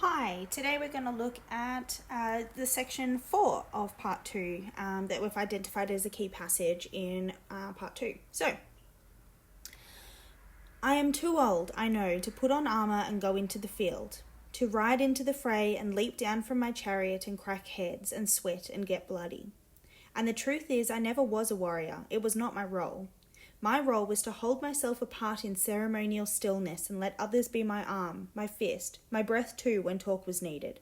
Hi, today we're going to look at the section 4 of part 2 that we've identified as a key passage in part 2. So, I am too old, I know, to put on armour and go into the field, to ride into the fray and leap down from my chariot and crack heads and sweat and get bloody. And the truth is, I never was a warrior. It was not my role. My role was to hold myself apart in ceremonial stillness and let others be my arm, my fist, my breath too when talk was needed.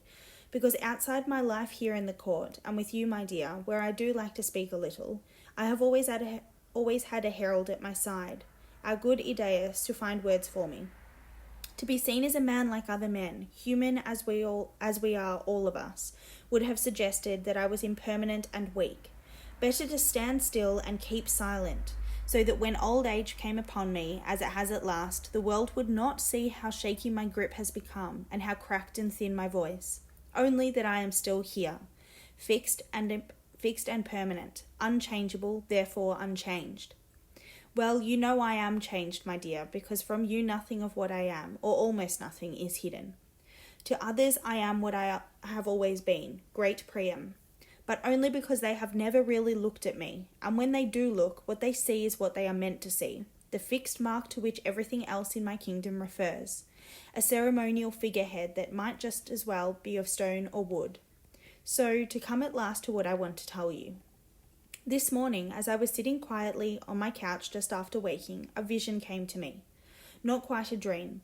Because outside my life here in the court, and with you, my dear, where I do like to speak a little, I have always had a herald at my side, our good Idaeus, to find words for me. To be seen as a man like other men, human as we are all of us, would have suggested that I was impermanent and weak. Better to stand still and keep silent, so that when old age came upon me, as it has at last, the world would not see how shaky my grip has become and how cracked and thin my voice, only that I am still here, fixed and permanent, unchangeable, therefore unchanged. Well, you know I am changed, my dear, because from you nothing of what I am, or almost nothing, is hidden. To others I am what I have always been, great Priam, but only because they have never really looked at me, and when they do look, what they see is what they are meant to see, the fixed mark to which everything else in my kingdom refers, a ceremonial figurehead that might just as well be of stone or wood. So, to come at last to what I want to tell you. This morning, as I was sitting quietly on my couch just after waking, a vision came to me. Not quite a dream.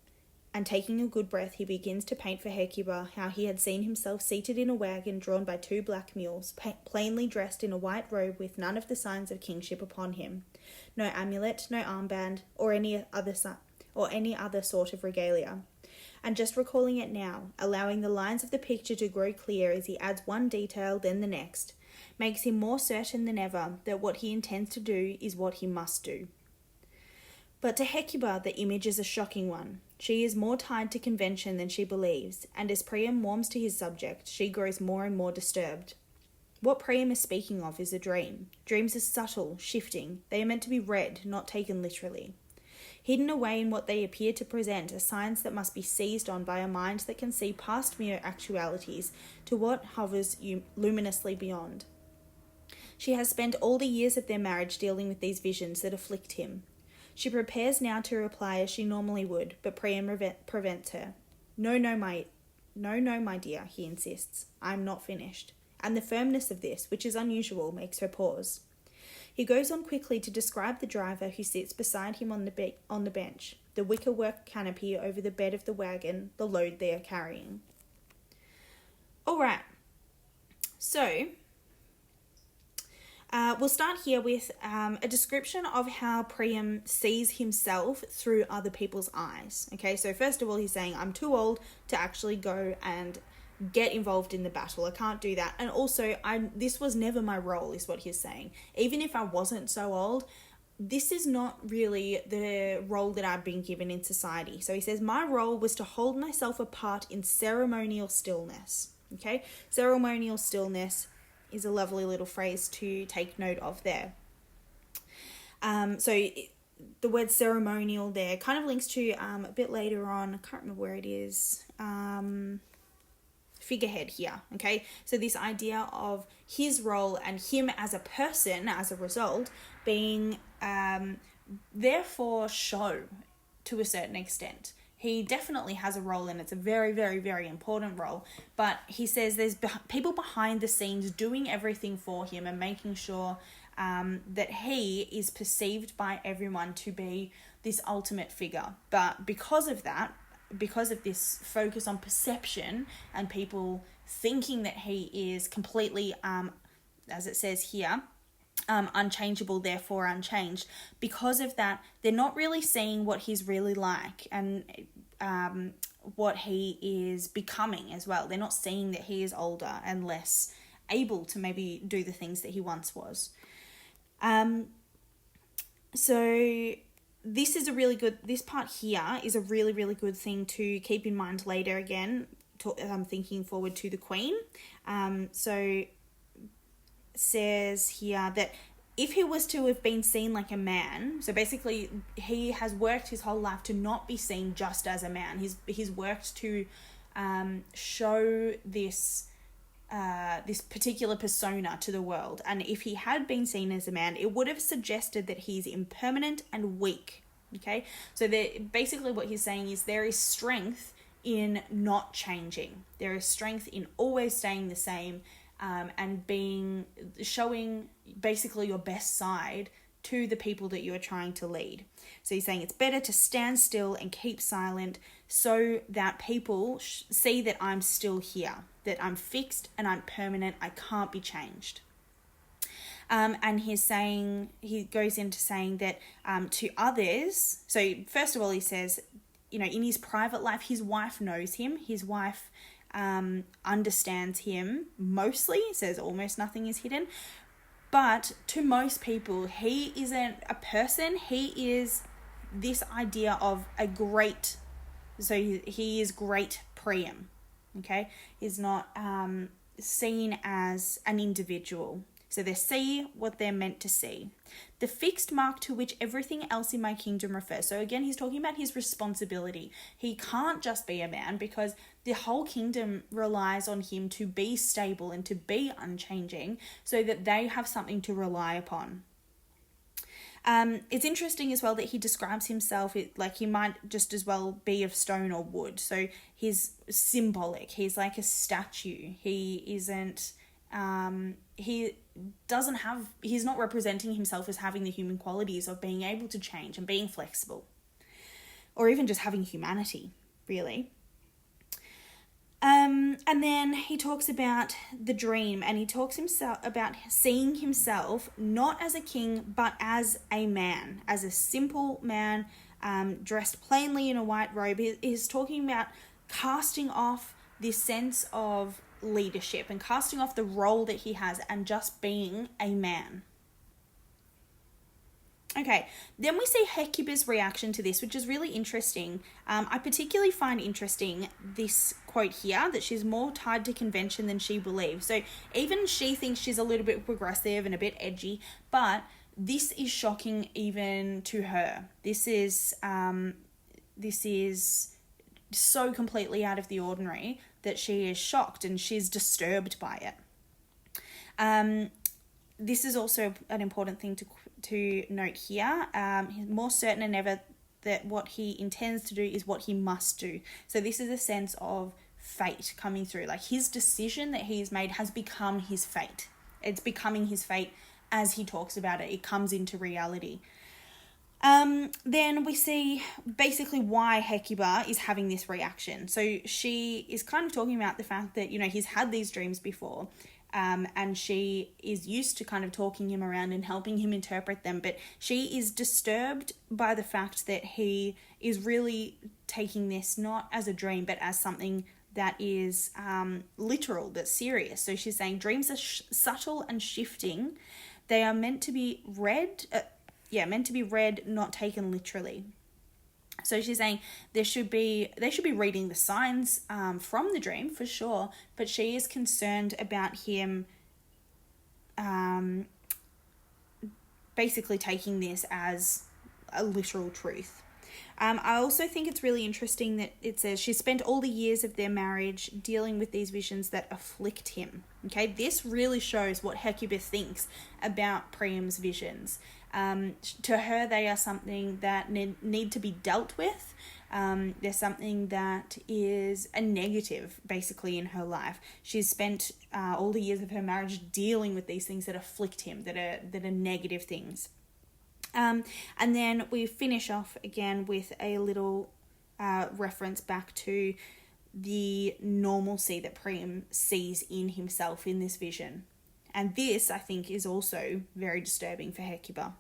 And taking a good breath, he begins to paint for Hecuba how he had seen himself seated in a wagon drawn by 2 black mules, plainly dressed in a white robe with none of the signs of kingship upon him, no amulet, no armband, or any other sort of regalia. And just recalling it now, allowing the lines of the picture to grow clear as he adds one detail, then the next, makes him more certain than ever that what he intends to do is what he must do. But to Hecuba, the image is a shocking one. She is more tied to convention than she believes, and as Priam warms to his subject, she grows more and more disturbed. What Priam is speaking of is a dream. Dreams are subtle, shifting. They are meant to be read, not taken literally. Hidden away in what they appear to present are signs that must be seized on by a mind that can see past mere actualities to what hovers luminously beyond. She has spent all the years of their marriage dealing with these visions that afflict him. She prepares now to reply as she normally would, but Priam prevents her. No, my dear, he insists. I am not finished. And the firmness of this, which is unusual, makes her pause. He goes on quickly to describe the driver who sits beside him on the bench, the wicker-work canopy over the bed of the wagon, the load they are carrying. All right. So, we'll start here with a description of how Priam sees himself through other people's eyes. Okay, so first of all, he's saying, I'm too old to actually go and get involved in the battle. I can't do that. And also, this was never my role, is what he's saying. Even if I wasn't so old, this is not really the role that I've been given in society. So he says, my role was to hold myself apart in ceremonial stillness. Okay, ceremonial stillness is a lovely little phrase to take note of there. The word ceremonial there kind of links to a bit later on, I can't remember where it is, figurehead here, okay? So this idea of his role and him as a person, as a result, being there for show to a certain extent. He definitely has a role, and it's a very, very, very important role. But he says there's people behind the scenes doing everything for him and making sure that he is perceived by everyone to be this ultimate figure. But because of that, because of this focus on perception and people thinking that he is completely, as it says here, unchangeable, therefore unchanged, because of that, they're not really seeing what he's really like and what he is becoming as well. They're not seeing that he is older and less able to maybe do the things that he once was. So this part here is a really, really good thing to keep in mind later again, thinking forward to the Queen. So says here that if he was to have been seen like a man, so basically he has worked his whole life to not be seen just as a man. He's worked to show this this particular persona to the world. And if he had been seen as a man, it would have suggested that he's impermanent and weak. Okay, so basically what he's saying is there is strength in not changing. There is strength in always staying the same, and showing basically your best side to the people that you are trying to lead. So he's saying it's better to stand still and keep silent so that people see that I'm still here, that I'm fixed and I'm permanent, I can't be changed. And he goes into saying that to others, so first of all he says, in his private life, his wife knows him, his wife understands him mostly, says almost nothing is hidden. But to most people, he isn't a person. He is this idea of a great, so he is great Priam, okay? He's not seen as an individual. So they see what they're meant to see. The fixed mark to which everything else in my kingdom refers. So again, he's talking about his responsibility. He can't just be a man because the whole kingdom relies on him to be stable and to be unchanging so that they have something to rely upon. It's interesting as well that he describes himself like he might just as well be of stone or wood. So he's symbolic. He's like a statue. He isn't... he's not representing himself as having the human qualities of being able to change and being flexible, or even just having humanity, really. And then he talks about the dream, and he talks about seeing himself not as a king, but as a man, as a simple man, dressed plainly in a white robe. He's talking about casting off this sense of leadership and casting off the role that he has and just being a man. Okay, then we see Hecuba's reaction to this, which is really interesting. I particularly find interesting this quote here, that she's more tied to convention than she believes. So even she thinks she's a little bit progressive and a bit edgy, but this is shocking even to her. This is so completely out of the ordinary that she is shocked and she's disturbed by it. This is also an important thing to note here. He's more certain than ever that what he intends to do is what he must do. So this is a sense of fate coming through. Like his decision that he's made has become his fate. It's becoming his fate as he talks about it. It comes into reality. Then we see basically why Hecuba is having this reaction. So she is kind of talking about the fact that, he's had these dreams before, and she is used to kind of talking him around and helping him interpret them, but she is disturbed by the fact that he is really taking this not as a dream, but as something that is literal, that's serious. So she's saying dreams are subtle and shifting. They are meant to be read, not taken literally. So she's saying they should be reading the signs from the dream for sure, but she is concerned about him basically taking this as a literal truth. I also think it's really interesting that it says she spent all the years of their marriage dealing with these visions that afflict him. Okay, this really shows what Hecuba thinks about Priam's visions. To her, they are something that need to be dealt with. They're something that is a negative, basically, in her life. She's spent all the years of her marriage dealing with these things that afflict him, that are negative things. And then we finish off again with a little reference back to the normalcy that Priam sees in himself in this vision. And this, I think, is also very disturbing for Hecuba.